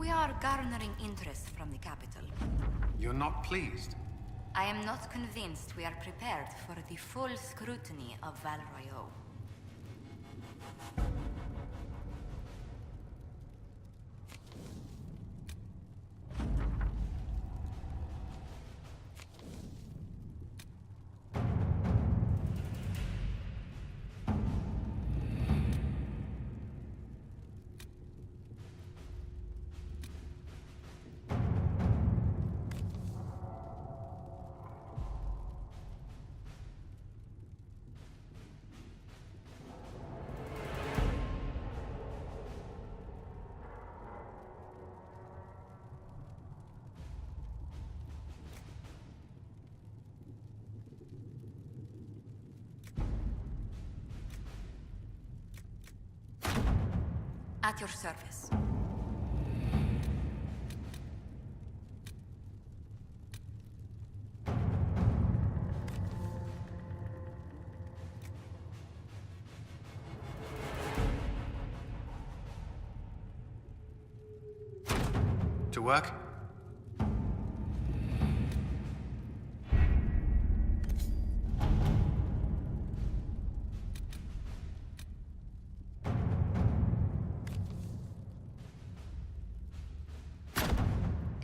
We are garnering interest from the capital. You're not pleased? I am not convinced we are prepared for the full scrutiny of Val Royeaux. At your service. To work?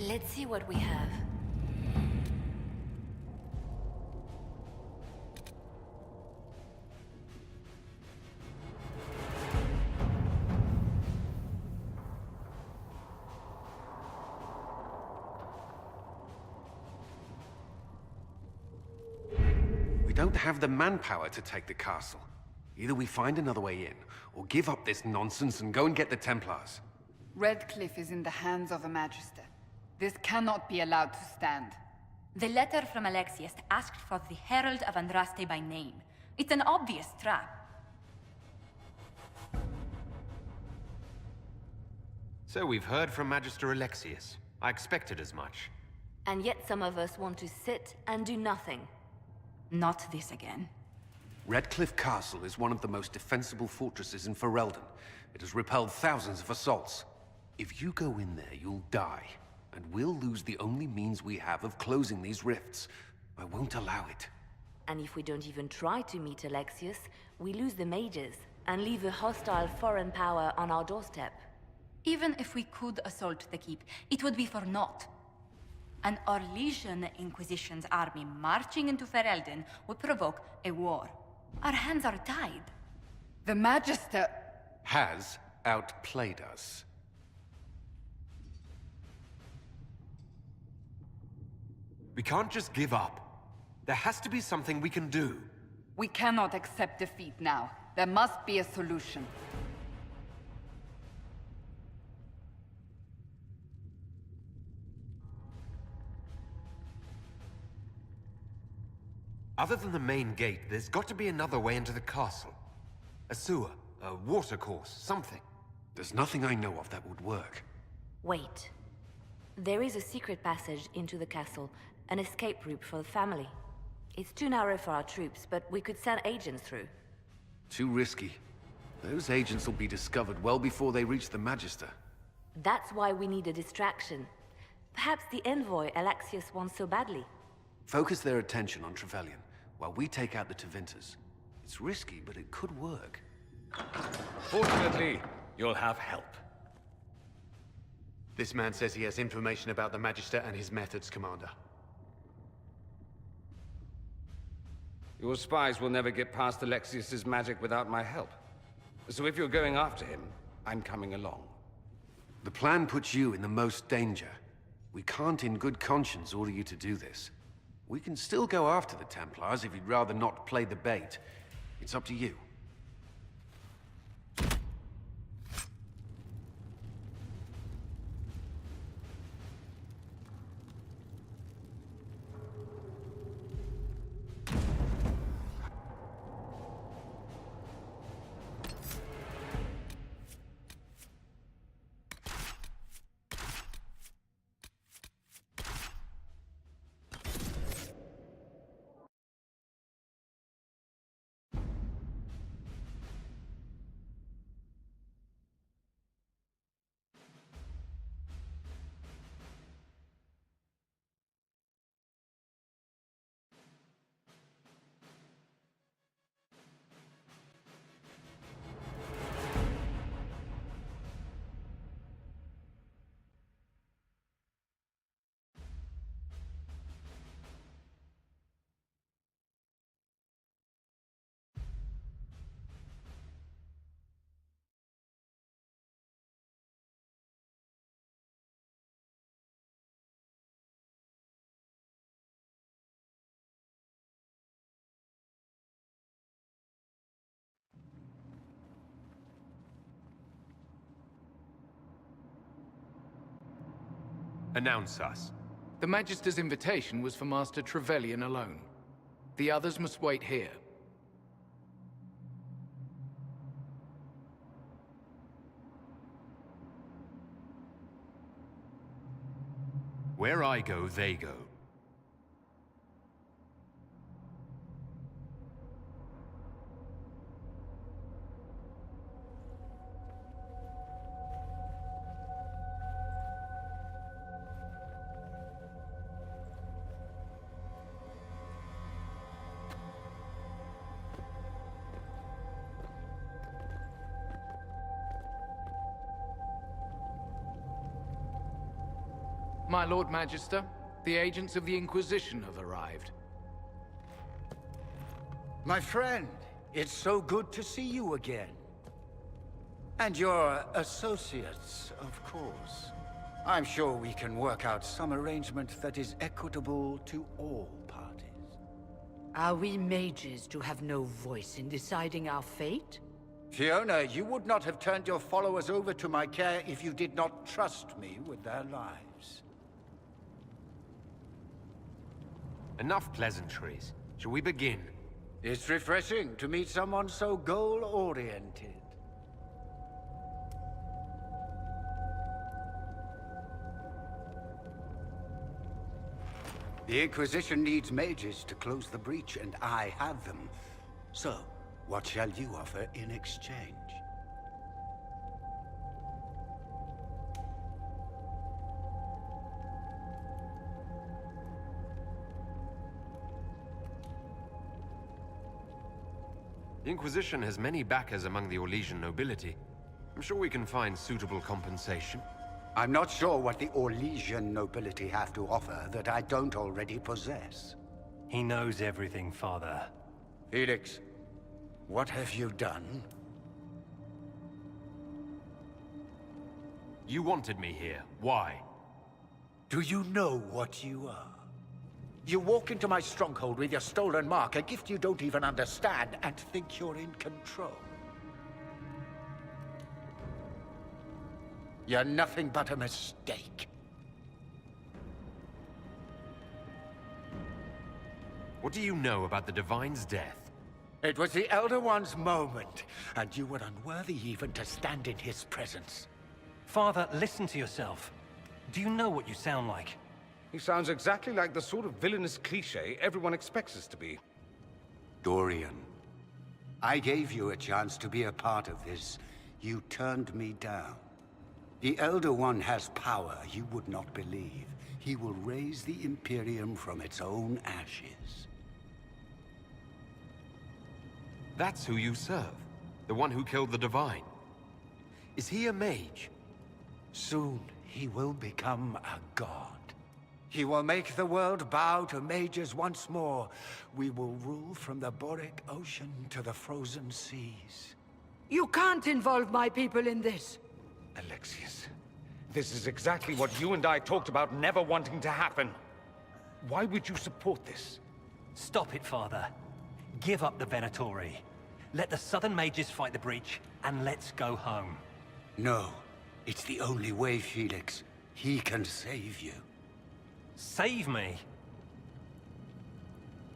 Let's see what we have. We don't have the manpower to take the castle. Either we find another way in, or give up this nonsense and go and get the Templars. Redcliffe is in the hands of a Magister. This cannot be allowed to stand. The letter from Alexius asked for the Herald of Andraste by name. It's an obvious trap. So we've heard from Magister Alexius. I expected as much. And yet some of us want to sit and do nothing. Not this again. Redcliffe Castle is one of the most defensible fortresses in Ferelden. It has repelled thousands of assaults. If you go in there, you'll die. And we'll lose the only means we have of closing these rifts. I won't allow it. And if we don't even try to meet Alexius, we lose the mages and leave a hostile foreign power on our doorstep. Even if we could assault the keep, it would be for naught. An Orlesian Inquisition's army marching into Ferelden would provoke a war. Our hands are tied. The Magister... has outplayed us. We can't just give up. There has to be something we can do. We cannot accept defeat now. There must be a solution. Other than the main gate, there's got to be another way into the castle. A sewer, a watercourse, something. There's nothing I know of that would work. Wait. There is a secret passage into the castle, an escape route for the family. It's too narrow for our troops, but we could send agents through. Too risky. Those agents will be discovered well before they reach the Magister. That's why we need a distraction. Perhaps the envoy Alexius wants so badly. Focus their attention on Trevelyan, while we take out the Tevinters. It's risky, but it could work. Fortunately, you'll have help. This man says he has information about the Magister and his methods, Commander. Your spies will never get past Alexius's magic without my help. So if you're going after him, I'm coming along. The plan puts you in the most danger. We can't in good conscience order you to do this. We can still go after the Templars if you'd rather not play the bait. It's up to you. Announce us. The Magister's invitation was for Master Trevelyan alone. The others must wait here. Where I go, they go. My Lord Magister, the agents of the Inquisition have arrived. My friend, it's so good to see you again. And your associates, of course. I'm sure we can work out some arrangement that is equitable to all parties. Are we mages to have no voice in deciding our fate? Fiona, you would not have turned your followers over to my care if you did not trust me with their lives. Enough pleasantries. Shall we begin? It's refreshing to meet someone so goal-oriented. The Inquisition needs mages to close the breach, and I have them. So, what shall you offer in exchange? The Inquisition has many backers among the Orlesian nobility. I'm sure we can find suitable compensation. I'm not sure what the Orlesian nobility have to offer that I don't already possess. He knows everything, Father. Felix, what have you done? You wanted me here. Why? Do you know what you are? You walk into my stronghold with your stolen mark, a gift you don't even understand, and think you're in control. You're nothing but a mistake. What do you know about the Divine's death? It was the Elder One's moment, and you were unworthy even to stand in his presence. Father, listen to yourself. Do you know what you sound like? He sounds exactly like the sort of villainous cliché everyone expects us to be. Dorian, I gave you a chance to be a part of this. You turned me down. The Elder One has power you would not believe. He will raise the Imperium from its own ashes. That's who you serve. The one who killed the Divine. Is he a mage? Soon, he will become a god. He will make the world bow to mages once more. We will rule from the Boric Ocean to the frozen seas. You can't involve my people in this. Alexius, this is exactly what you and I talked about never wanting to happen. Why would you support this? Stop it, Father. Give up the Venatori. Let the Southern Mages fight the breach, and let's go home. No, it's the only way, Felix. He can save you. Save me?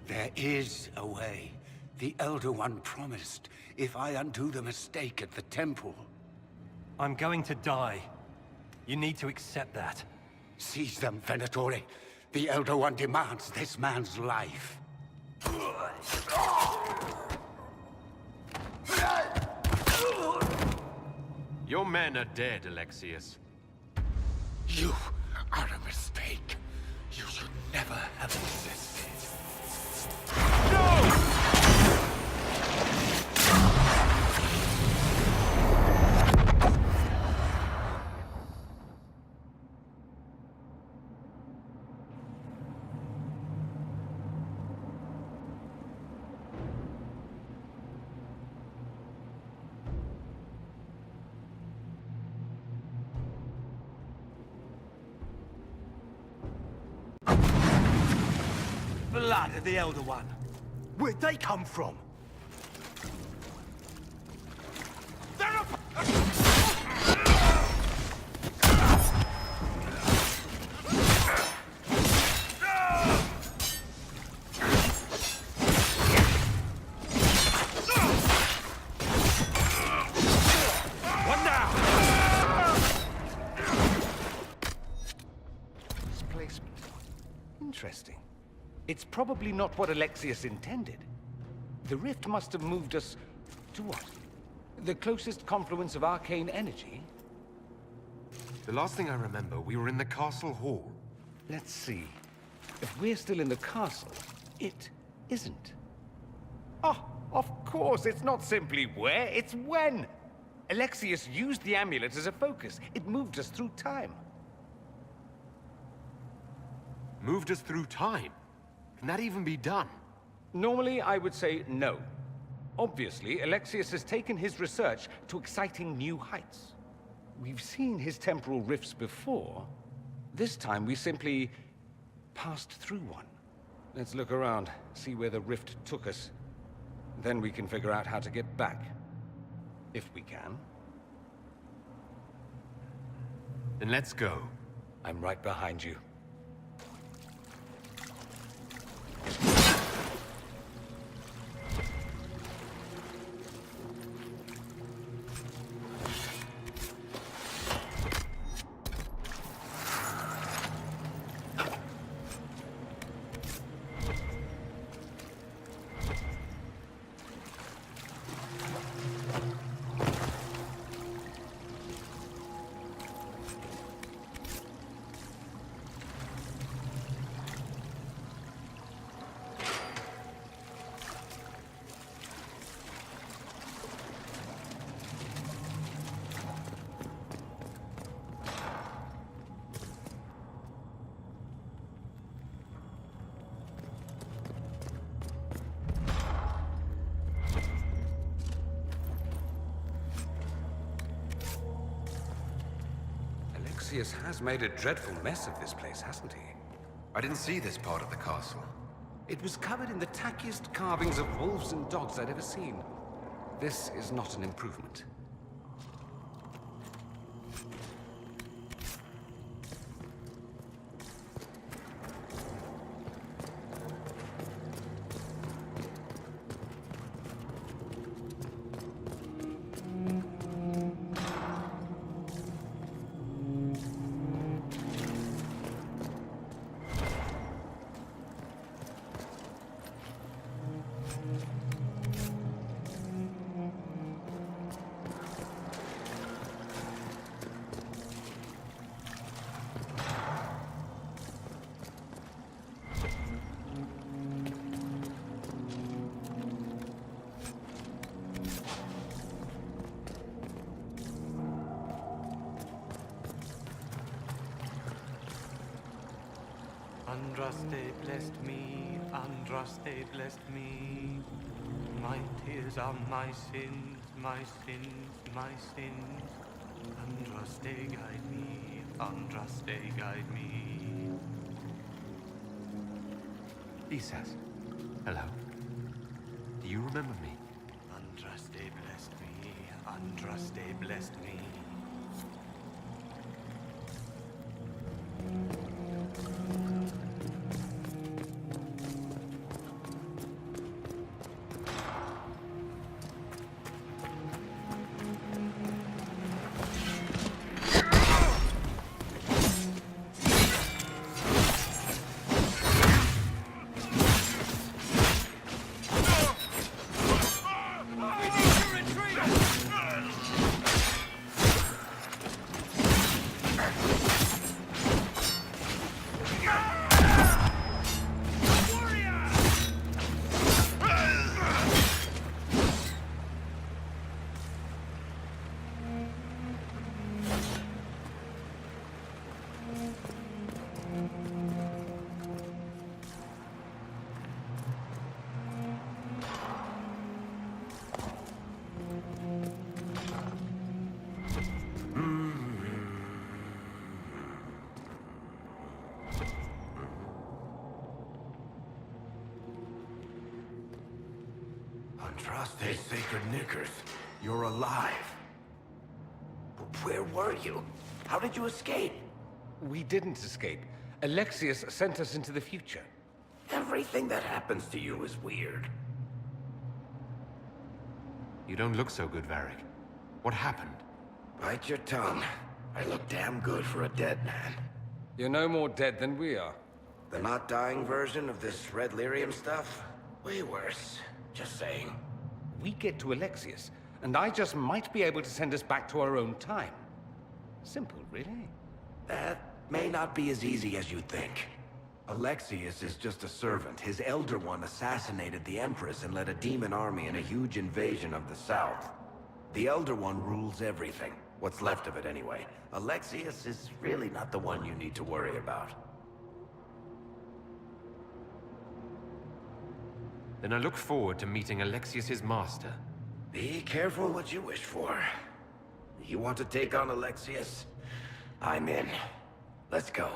There is a way. The Elder One promised, if I undo the mistake at the temple. I'm going to die. You need to accept that. Seize them, Venatori. The Elder One demands this man's life. Your men are dead, Alexius. You are a mistake. You should never have existed. Blood of the Elder One. Where'd they come from? interesting. It's probably not what Alexius intended. The rift must have moved us to what? The closest confluence of arcane energy? The last thing I remember, we were in the castle hall. Let's see. If we're still in the castle, it isn't. Oh, of course, it's not simply where, it's when! Alexius used the amulet as a focus. It moved us through time. Moved us through time? Can that even be done? Normally, I would say no. Obviously, Alexius has taken his research to exciting new heights. We've seen his temporal rifts before. This time, we simply passed through one. Let's look around, see where the rift took us. Then we can figure out how to get back. If we can. Then let's go. I'm right behind you. Alexius has made a dreadful mess of this place, hasn't he? I didn't see this part of the castle. It was covered in the tackiest carvings of wolves and dogs I'd ever seen. This is not an improvement. Andraste blessed me, Andraste blessed me. My tears are my sins, my sins, my sins. Andraste guide me, Andraste guide me. Isas. Hello. Do you remember me? Andraste blessed me, Andraste blessed me. Andraste sacred knickers. You're alive. But where were you? How did you escape? We didn't escape. Alexius sent us into the future. Everything that happens to you is weird. You don't look so good, Varric. What happened? Bite your tongue. I look damn good for a dead man. You're no more dead than we are. The not dying version of this red lyrium stuff? Way worse. Just saying. We get to Alexius, and I just might be able to send us back to our own time. Simple, really. That may not be as easy as you think. Alexius is just a servant. His Elder One assassinated the Empress and led a demon army in a huge invasion of the South. The Elder One rules everything. What's left of it, anyway. Alexius is really not the one you need to worry about. Then I look forward to meeting Alexius's master. Be careful what you wish for. You want to take on Alexius? I'm in. Let's go.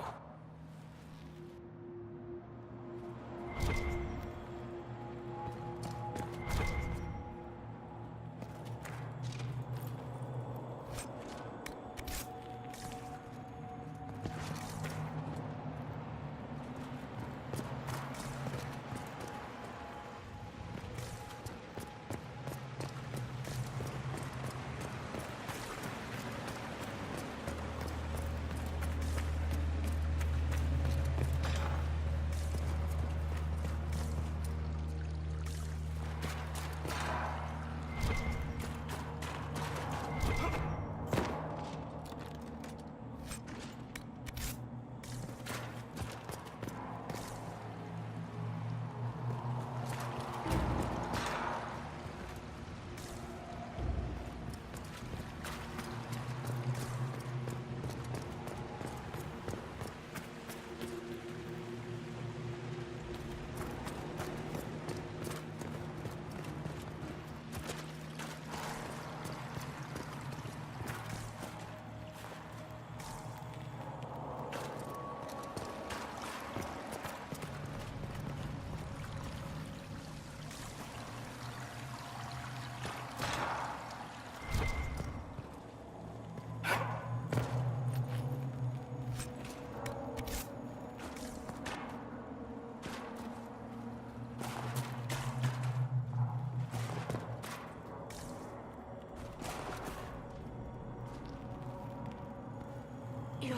You're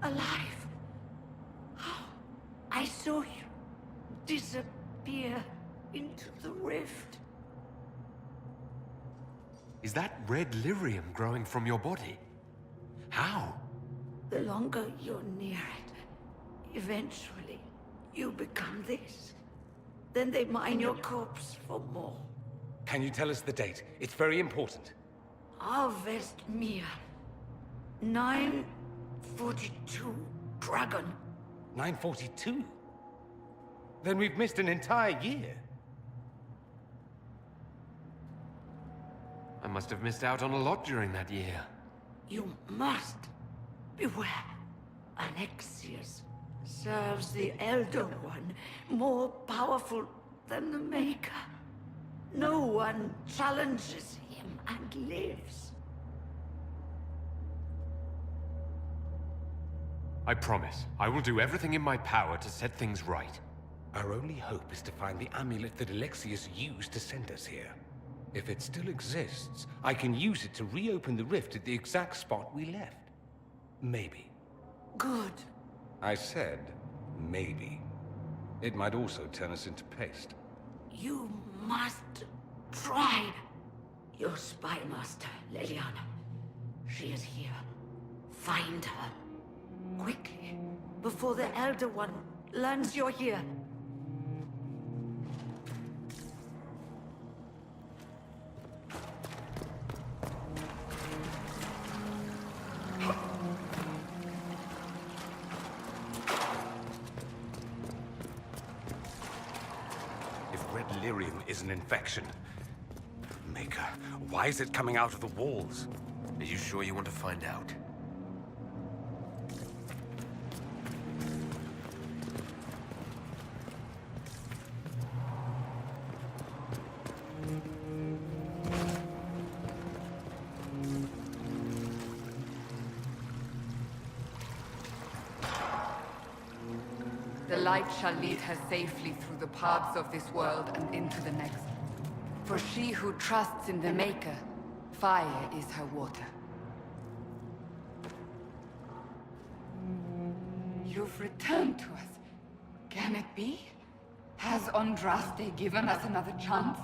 alive. Oh, I saw you disappear into the rift. Is that red lyrium growing from your body? How? The longer you're near it, eventually you become this. Then they mine your corpse for more. Can you tell us the date? It's very important. Harvest Mir. 942 Dragon. 942? Then we've missed an entire year. I must have missed out on a lot during that year. You must beware. Alexius serves the Elder One, more powerful than the Maker. No one challenges him and lives. I promise. I will do everything in my power to set things right. Our only hope is to find the amulet that Alexius used to send us here. If it still exists, I can use it to reopen the rift at the exact spot we left. Maybe. Good. I said, maybe. It might also turn us into paste. You must try. Your spy master, Leliana. She is here. Find her. Quickly, before the Elder One learns you're here. If red lyrium is an infection... Maker, why is it coming out of the walls? Are you sure you want to find out? The light shall lead her safely through the paths of this world and into the next. For she who trusts in the Maker, fire is her water. You've returned to us. Can it be? Has Andraste given us another chance?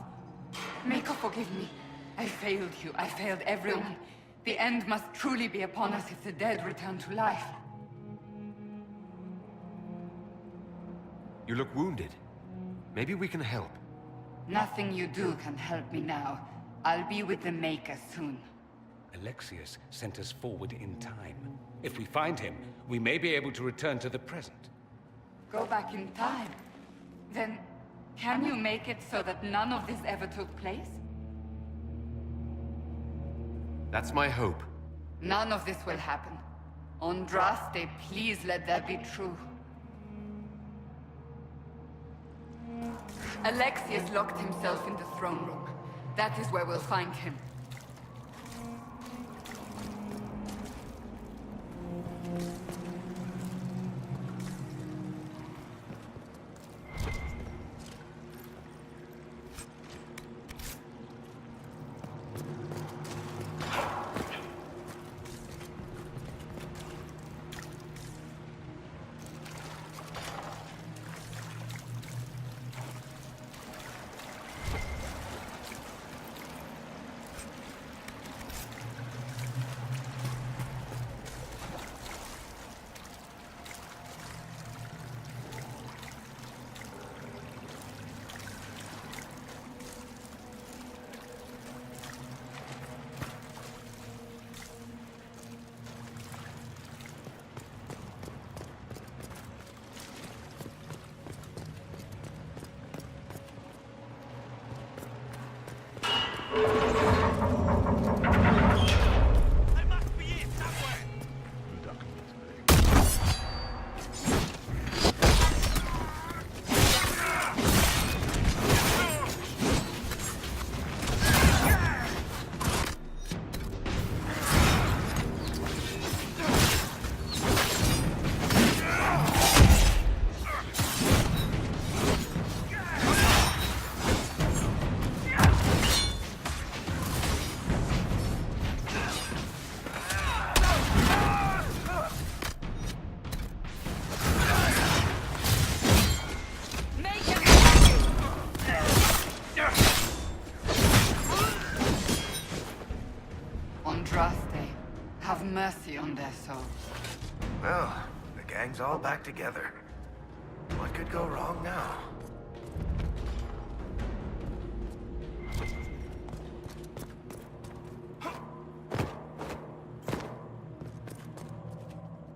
Maker, forgive me. I failed you. I failed everyone. The end must truly be upon us if the dead return to life. You look wounded. Maybe we can help. Nothing you do can help me now. I'll be with the Maker soon. Alexius sent us forward in time. If we find him, we may be able to return to the present. Go back in time? Then, can you make it so that none of this ever took place? That's my hope. None of this will happen. Andraste, please let that be true. Alexius locked himself in the throne room. That is where we'll find him. Andraste, have mercy on their souls. Well, the gang's all back together. What could go wrong now?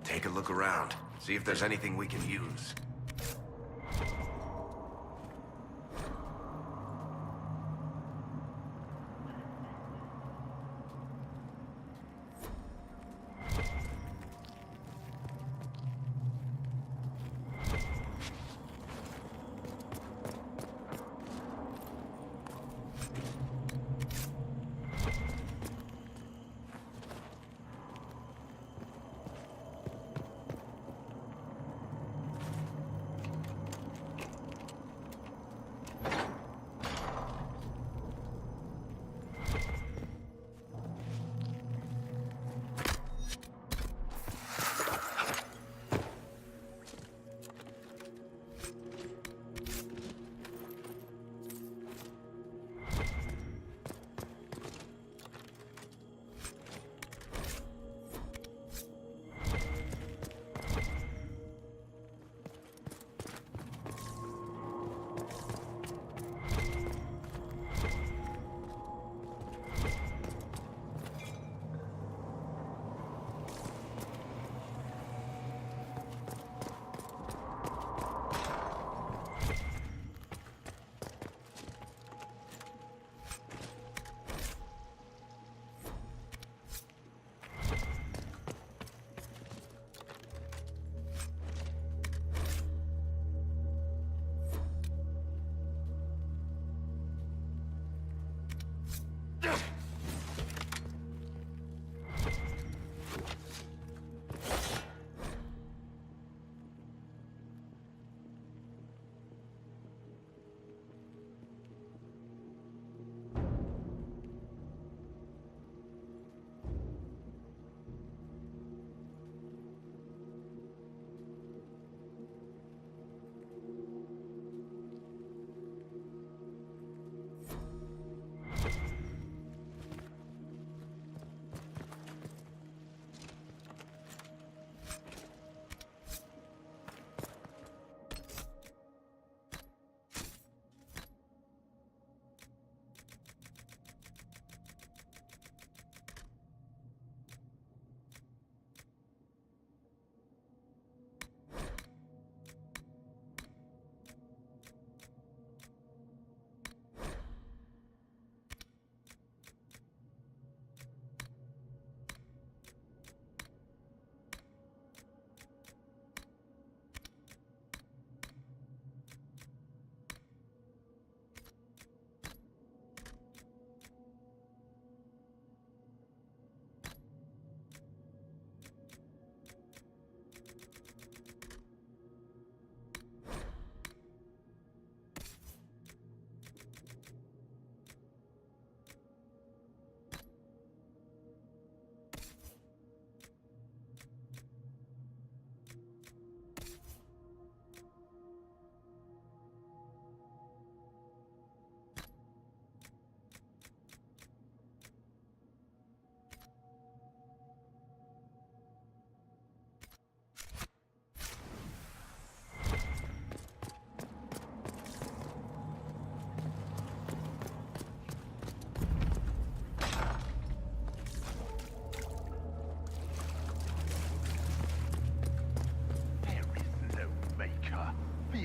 Take a look around. See if there's anything we can use.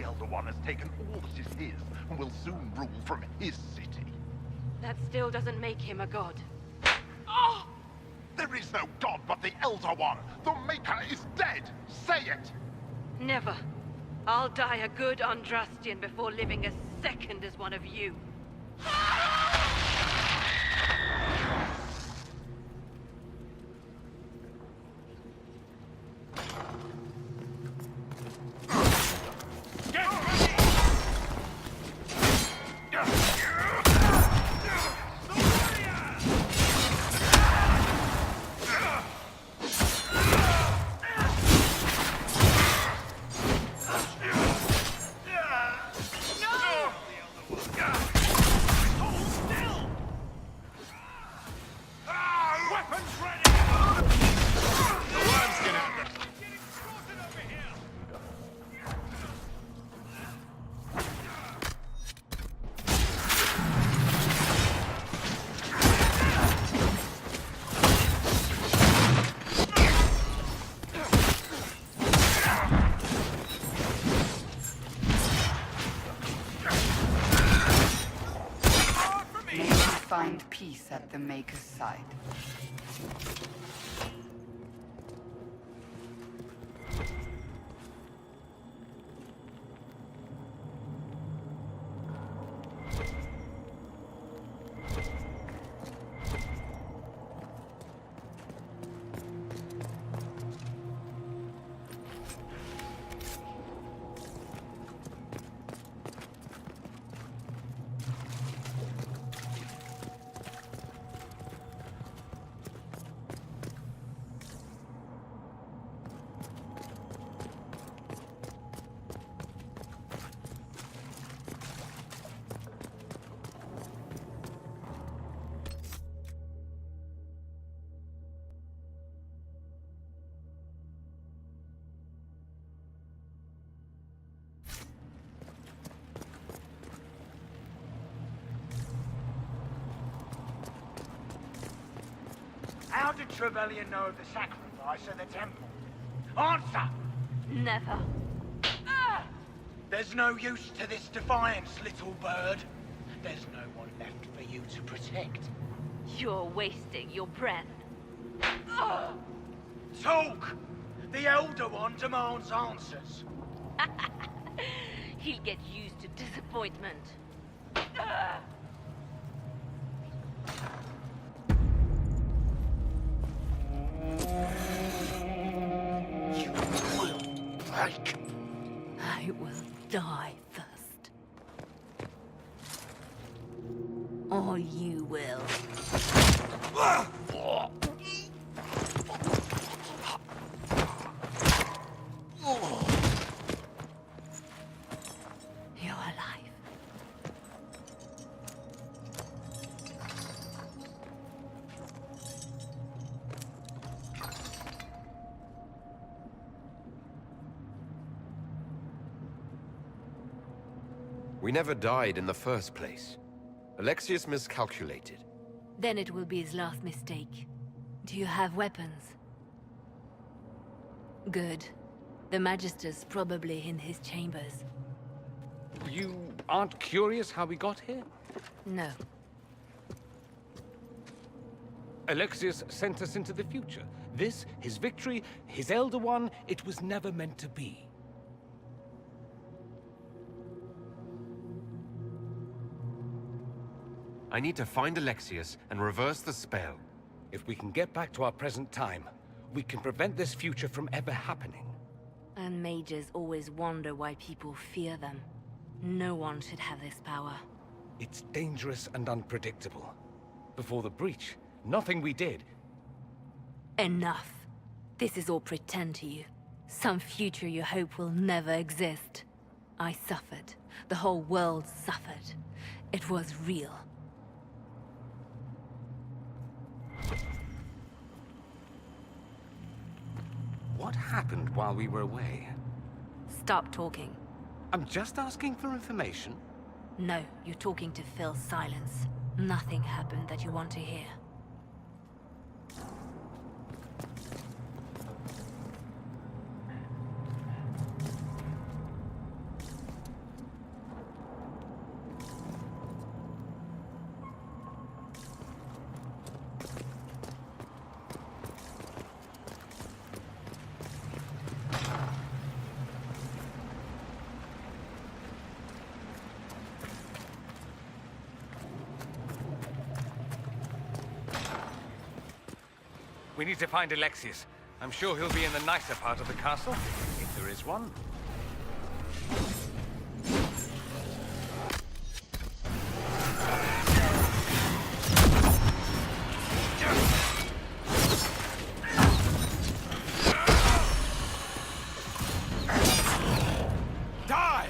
Elder One has taken all that is his and will soon rule from his city. That still doesn't make him a god. Ah! There is no god but the Elder One! The Maker is dead! Say it! Never. I'll die a good Andrastian before living a second as one of you. Find peace at the Maker's side. How did Trevelyan know of the sacrifice at the temple? Answer! Never. There's no use to this defiance, little bird. There's no one left for you to protect. You're wasting your breath. Talk! The Elder One demands answers. He'll get used to disappointment. You will break. I will die first. Or you will. You're alive. We never died in the first place. Alexius miscalculated. Then it will be his last mistake. Do you have weapons? Good. The Magister's probably in his chambers. You aren't curious how we got here? No. Alexius sent us into the future. This, his victory, his Elder One, it was never meant to be. I need to find Alexius and reverse the spell. If we can get back to our present time, we can prevent this future from ever happening. And mages always wonder why people fear them. No one should have this power. It's dangerous and unpredictable. Before the breach, nothing we did. Enough. This is all pretend to you. Some future you hope will never exist. I suffered. The whole world suffered. It was real. What happened while we were away? Stop talking. I'm just asking for information. No, you're talking to fill silence. Nothing happened that you want to hear. We need to find Alexius. I'm sure he'll be in the nicer part of the castle, if there is one. Die!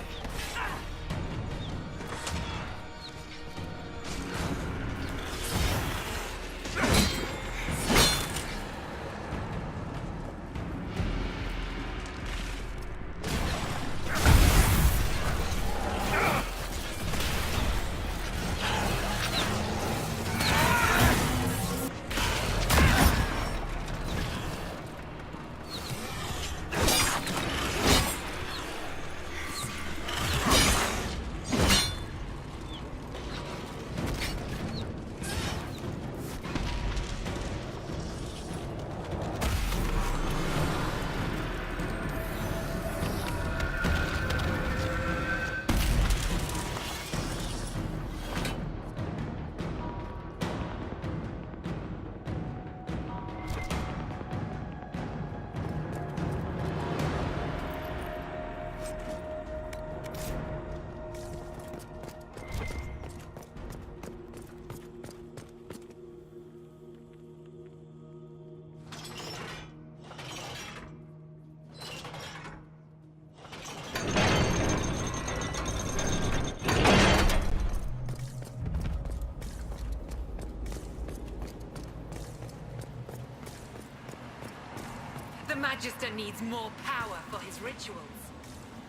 The Magister needs more power for his rituals.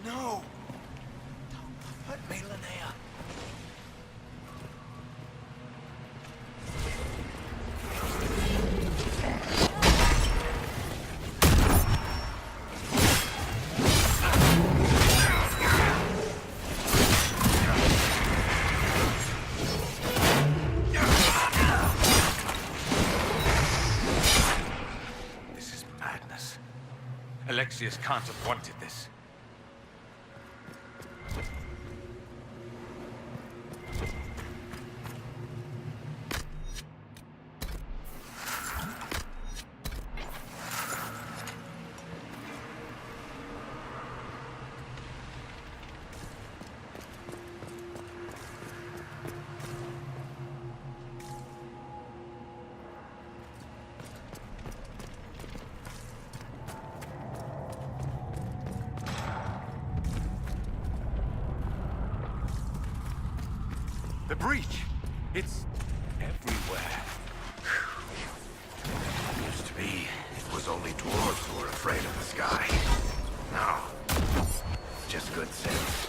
No! Don't hurt me, Linnea. Alexius can't have wanted this. The breach! It's everywhere. Used to be, it was only dwarves who were afraid of the sky. Now, just good sense.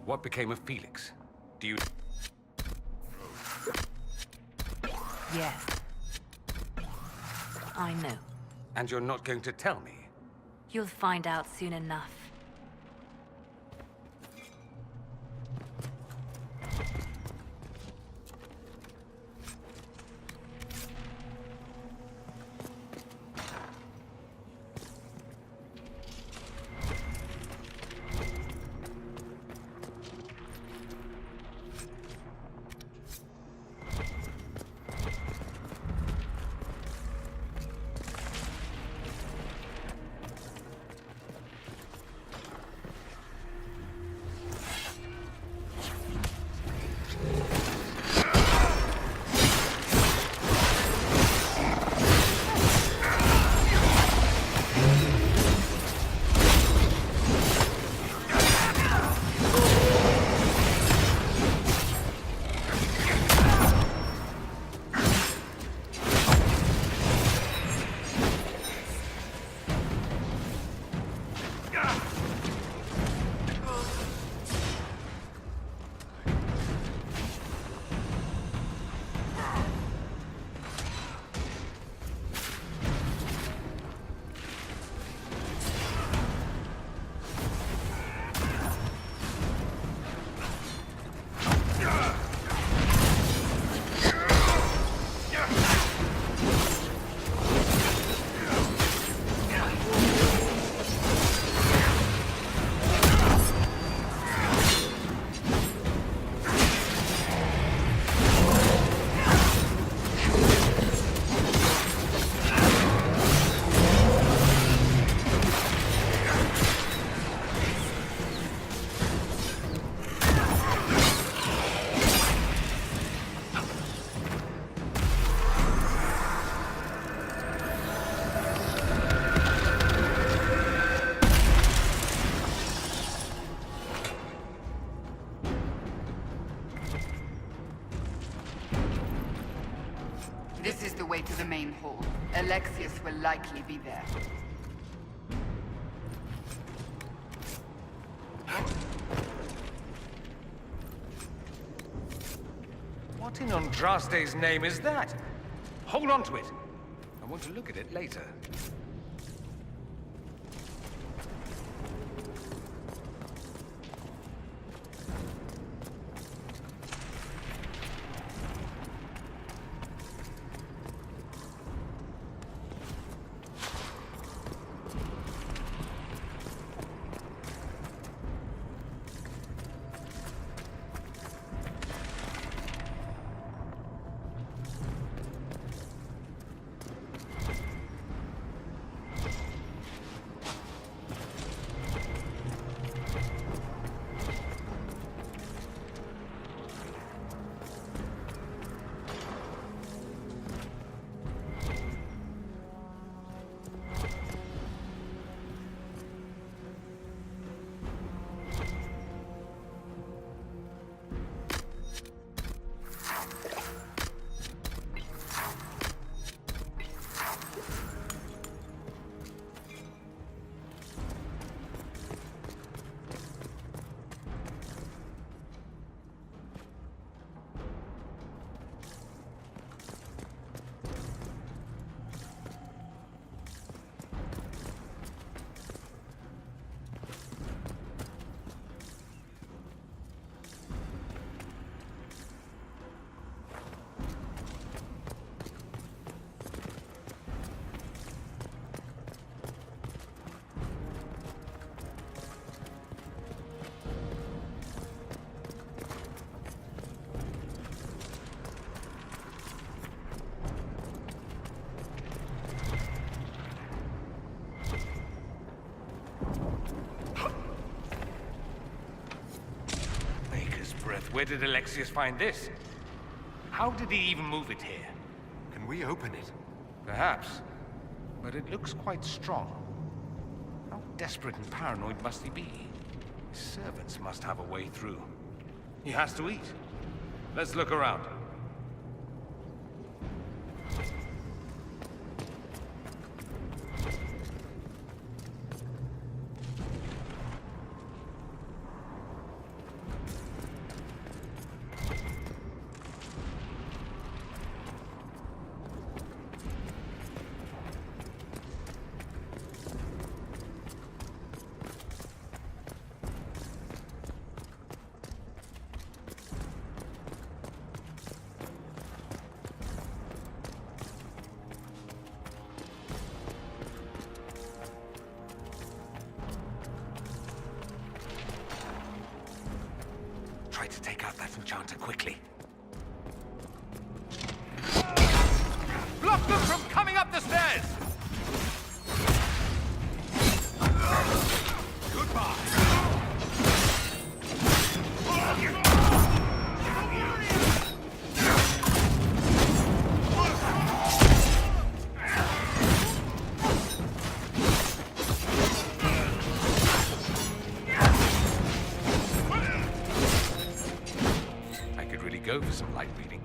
What became of Felix? Do you... Yes. I know. And you're not going to tell me? You'll find out soon enough. This is the way to the main hall. Alexius will likely be there. What in Andraste's name is that? Hold on to it. I want to look at it later. Where did Alexius find this? How did he even move it here? Can we open it? Perhaps. But it looks quite strong. How desperate and paranoid must he be? His servants must have a way through. He has to eat. Let's look around. try to take out that enchanter quickly. Block them from coming up the stairs! Goodbye! I could really go for some light reading.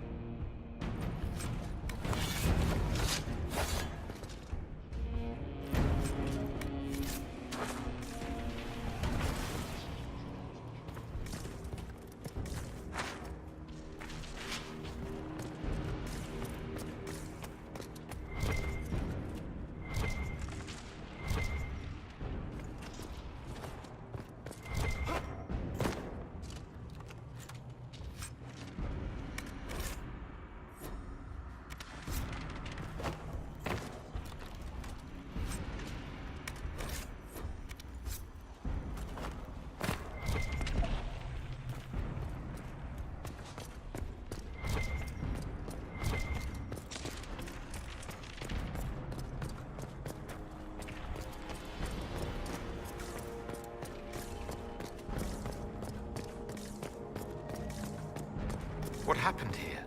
What happened here?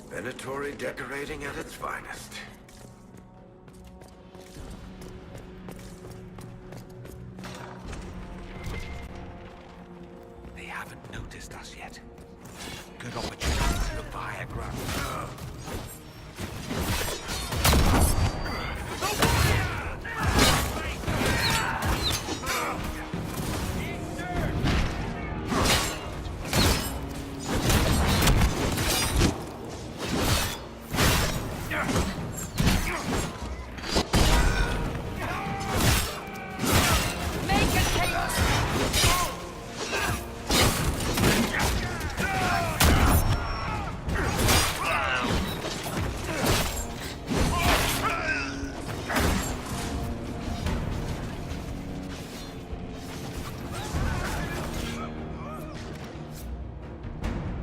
Venatori decorating at its finest. They haven't noticed us yet. Good opportunity to look for higher ground.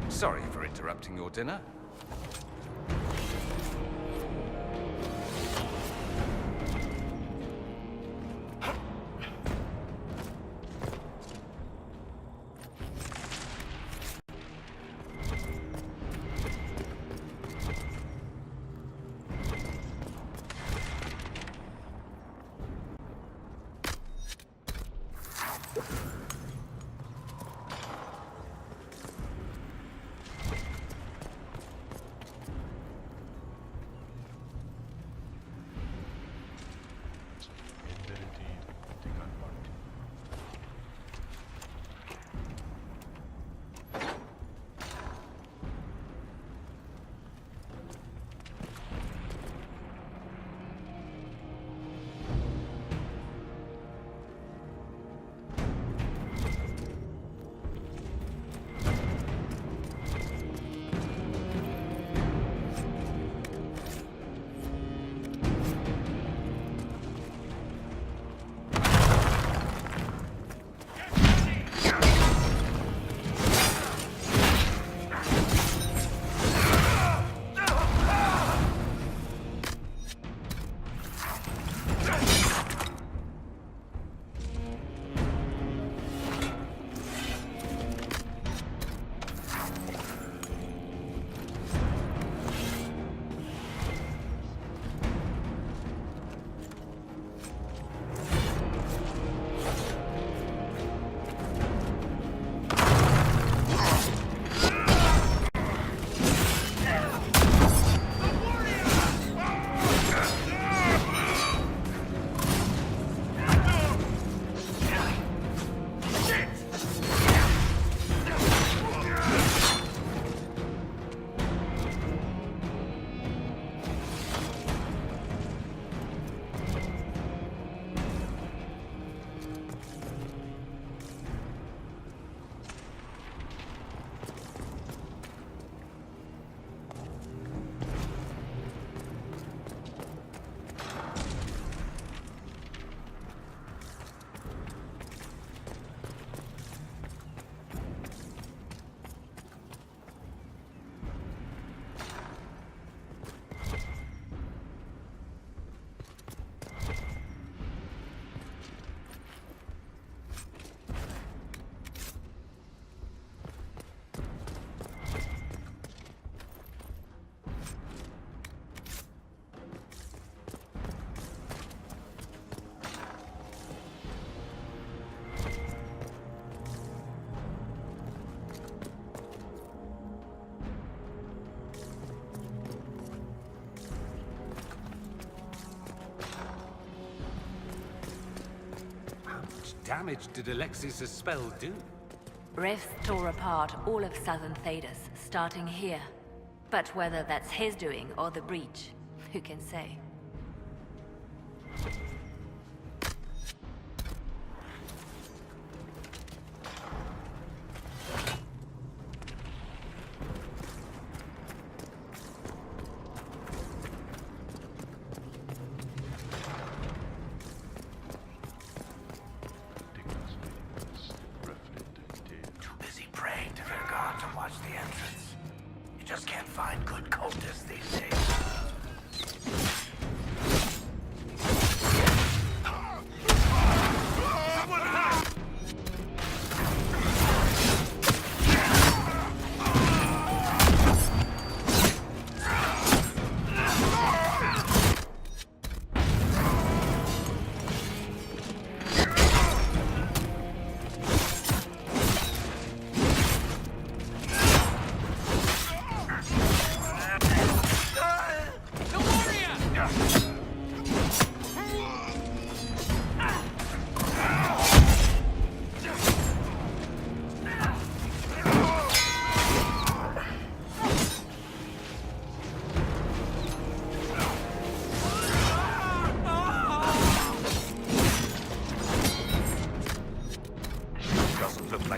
Sorry for interrupting your dinner. damage did Alexius' spell do? Rifts tore apart all of southern Thedas, starting here. But whether that's his doing or the breach, who can say? Too busy praying to their god to watch the entrance. You just can't find good cultists these days.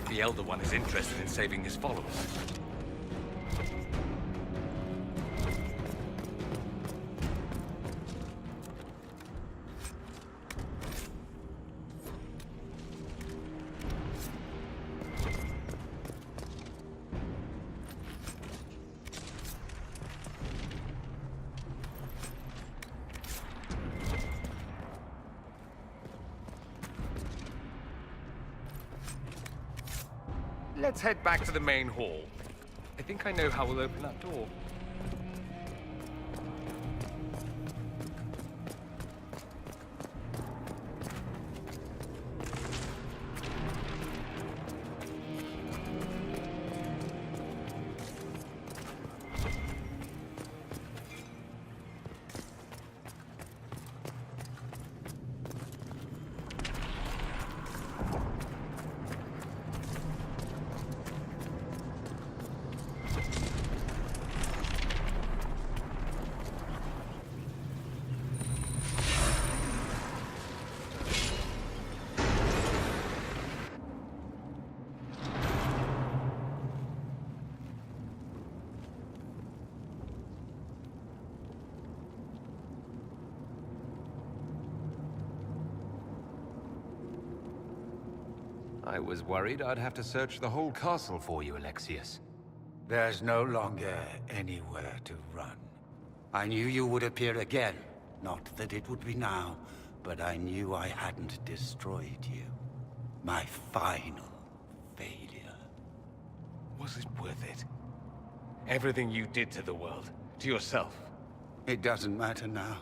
The Elder One is interested in saving his followers. Let's head back to the main hall. I think I know how we'll open that door. I was worried I'd have to search the whole castle for you, Alexius. There's no longer anywhere to run. I knew you would appear again. Not that it would be now, but I knew I hadn't destroyed you. My final failure. Was it worth it? Everything you did to the world, to yourself. It doesn't matter now.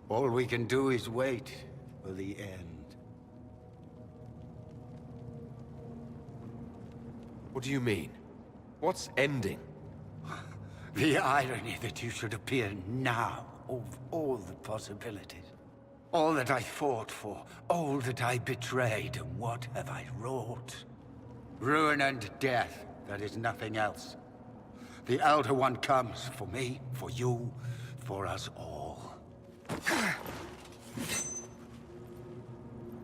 All we can do is wait for the end. What do you mean? What's ending? The irony that you should appear now of all the possibilities. All that I fought for, all that I betrayed, and what have I wrought? Ruin and death, there is nothing else. The Elder One comes for me, for you, for us all.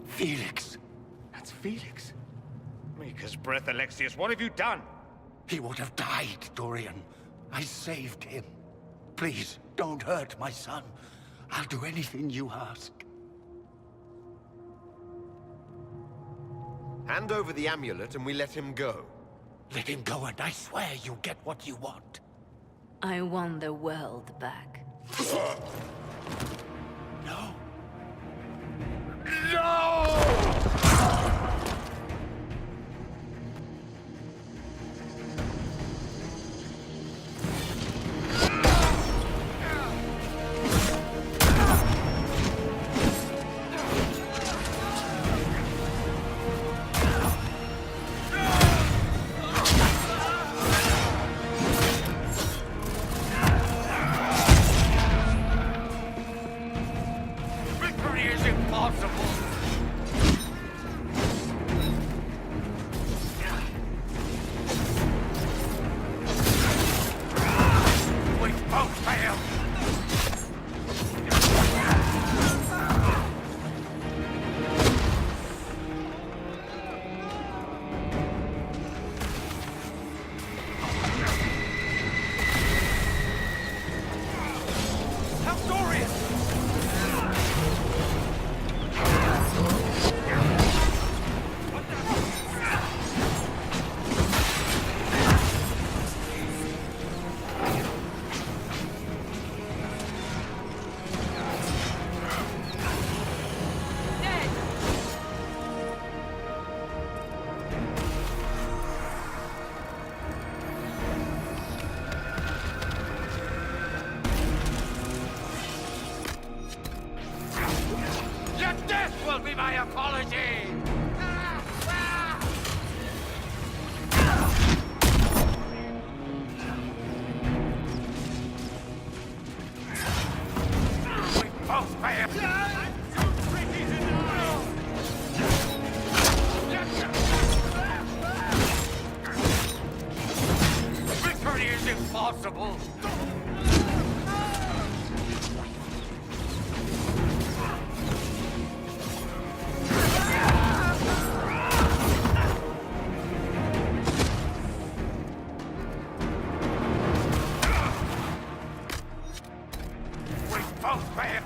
Felix. That's Felix? Maker's breath, Alexius, what have you done? He would have died, Dorian. I saved him. Please, don't hurt my son. I'll do anything you ask. Hand over the amulet and we let him go. Let him go and I swear you'll get what you want. I want the world back. No. No! impossible! We both fail!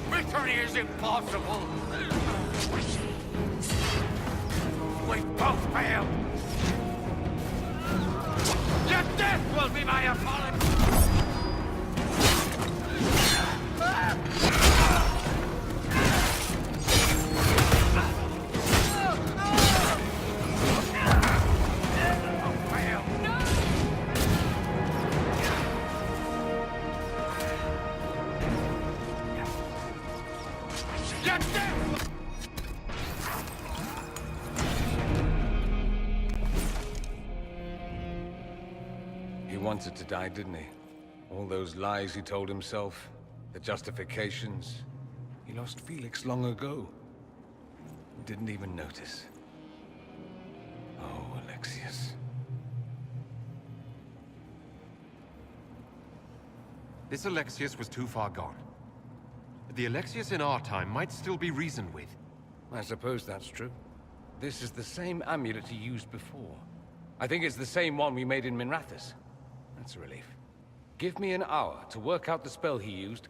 Victory is impossible! We both fail! Your death will be my apology! He wanted to die, didn't he? All those lies he told himself, the justifications. He lost Felix long ago. Didn't even notice. Oh, Alexius. This Alexius was too far gone. The Alexius in our time might still be reasoned with. I suppose that's true. This is the same amulet he used before. I think it's the same one we made in Minrathous. That's a relief. Give me an hour to work out the spell he used,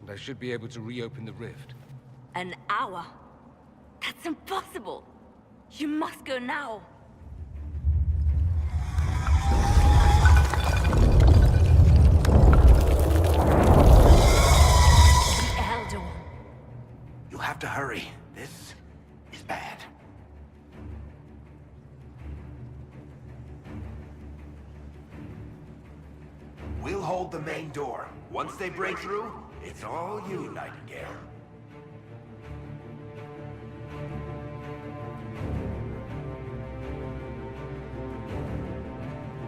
and I should be able to reopen the rift. An hour? That's impossible! You must go now! The Elder One. You'll have to hurry. This is bad. We'll hold the main door. Once they break through, it's all you, Nightingale.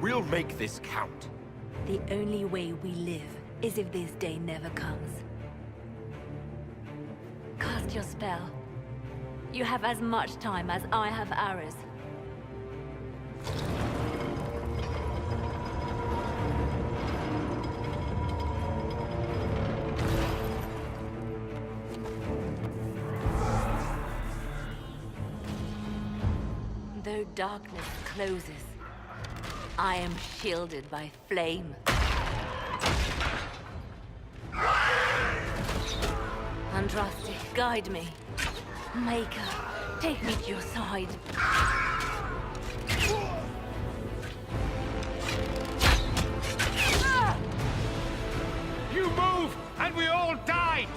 We'll make this count. The only way we live is if this day never comes. Cast your spell. You have as much time as I have arrows. Though darkness closes, I am shielded by flame. Andraste, guide me. Maker, take me to your side. You move, and we all die!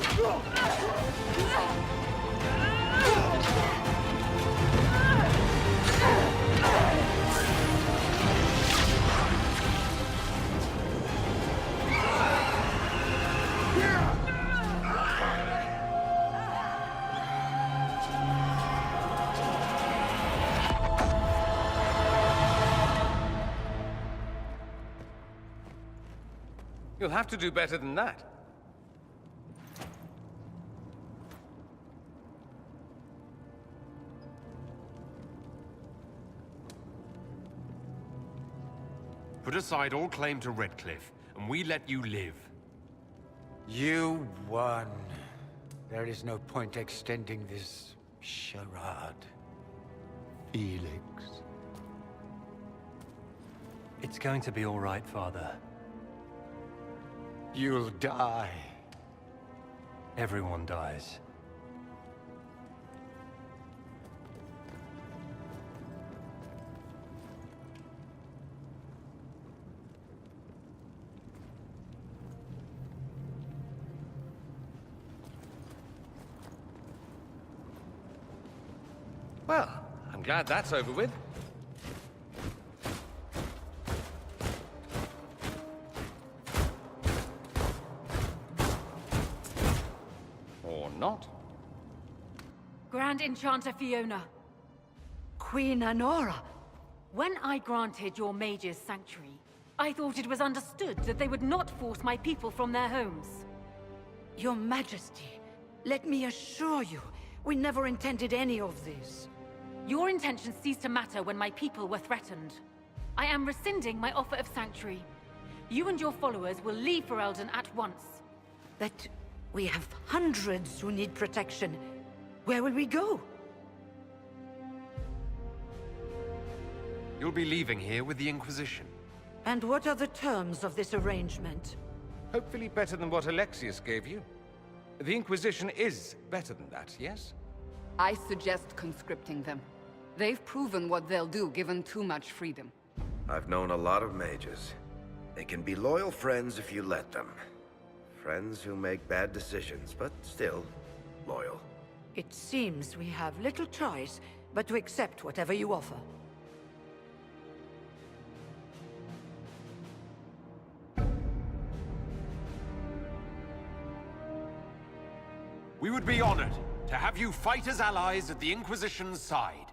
You'll have to do better than that. Put aside all claim to Redcliffe, and we let you live. You won. There is no point extending this charade. Felix. It's going to be all right, Father. You'll die. Everyone dies. Well, I'm glad that's over with. Or not. Grand Enchanter Fiona. Queen Anora. When I granted your mages sanctuary, I thought it was understood that they would not force my people from their homes. Your Majesty, let me assure you, we never intended any of this. Your intentions ceased to matter when my people were threatened. I am rescinding my offer of sanctuary. You and your followers will leave Ferelden at once. But we have hundreds who need protection. Where will we go? You'll be leaving here with the Inquisition. And what are the terms of this arrangement? Hopefully better than what Alexius gave you. The Inquisition is better than that, yes? I suggest conscripting them. They've proven what they'll do given too much freedom. I've known a lot of mages. They can be loyal friends if you let them. Friends who make bad decisions, but still loyal. It seems we have little choice but to accept whatever you offer. We would be honored to have you fight as allies at the Inquisition's side.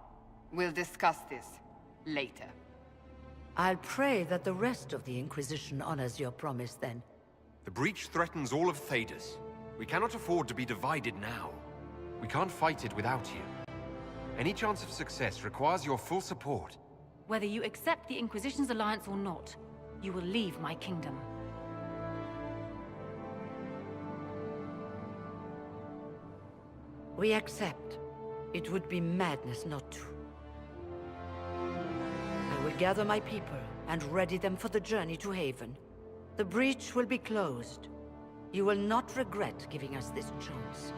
We'll discuss this later. I'll pray that the rest of the Inquisition honors your promise then. The breach threatens all of Thedas. We cannot afford to be divided now. We can't fight it without you. Any chance of success requires your full support. Whether you accept the Inquisition's alliance or not, you will leave my kingdom. We accept. It would be madness not to. I will gather my people and ready them for the journey to Haven. The breach will be closed. You will not regret giving us this chance.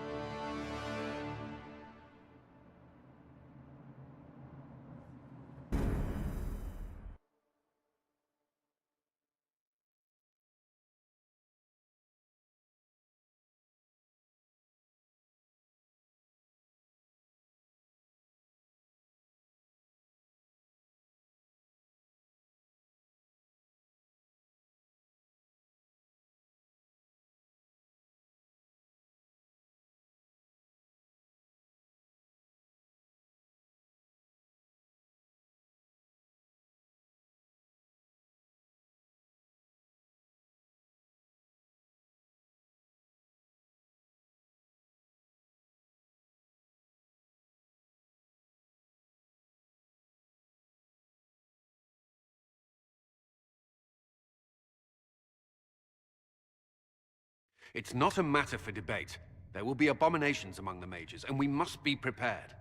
It's not a matter for debate. There will be abominations among the mages, and we must be prepared.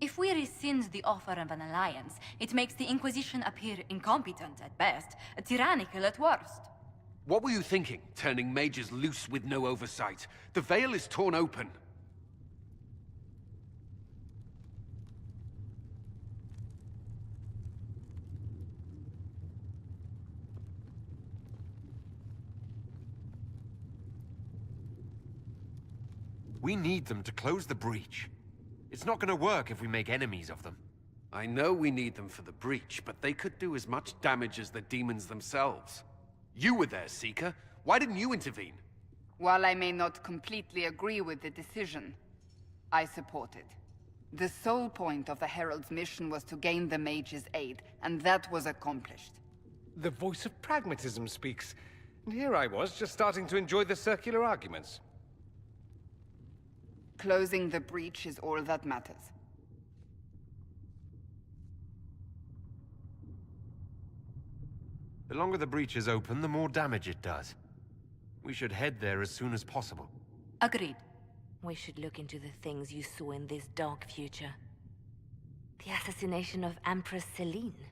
If we rescind the offer of an alliance, it makes the Inquisition appear incompetent at best, tyrannical at worst. What were you thinking, turning mages loose with no oversight? The veil is torn open. We need them to close the breach. It's not gonna work if we make enemies of them. I know we need them for the breach, but they could do as much damage as the demons themselves. You were there, Seeker. Why didn't you intervene? While I may not completely agree with the decision, I support it. The sole point of the Herald's mission was to gain the mage's aid, and that was accomplished. The voice of pragmatism speaks. And here I was, just starting to enjoy the circular arguments. Closing the breach is all that matters. The longer the breach is open, the more damage it does. We should head there as soon as possible. Agreed. We should look into the things you saw in this dark future. The assassination of Empress Celine.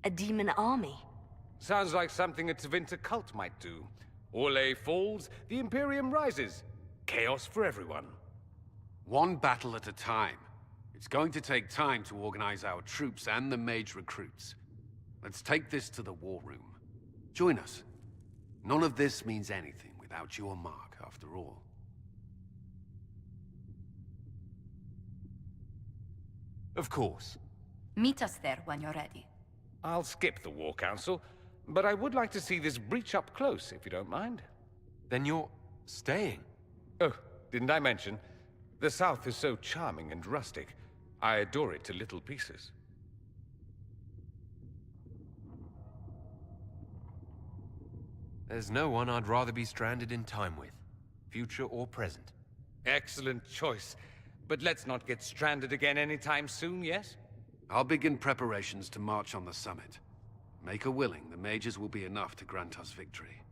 A demon army. Sounds like something a Tevinter cult might do. Orlais falls, the Imperium rises. Chaos for everyone. One battle at a time. It's going to take time to organize our troops and the mage recruits. Let's take this to the war room. Join us. None of this means anything without your mark, after all. Of course. Meet us there when you're ready. I'll skip the War Council, but I would like to see this breach up close, if you don't mind. Then you're staying? Oh, didn't I mention? The South is so charming and rustic. I adore it to little pieces. There's no one I'd rather be stranded in time with, future or present. Excellent choice. But let's not get stranded again anytime soon, yes? I'll begin preparations to march on the summit. Make a willing, the mages will be enough to grant us victory.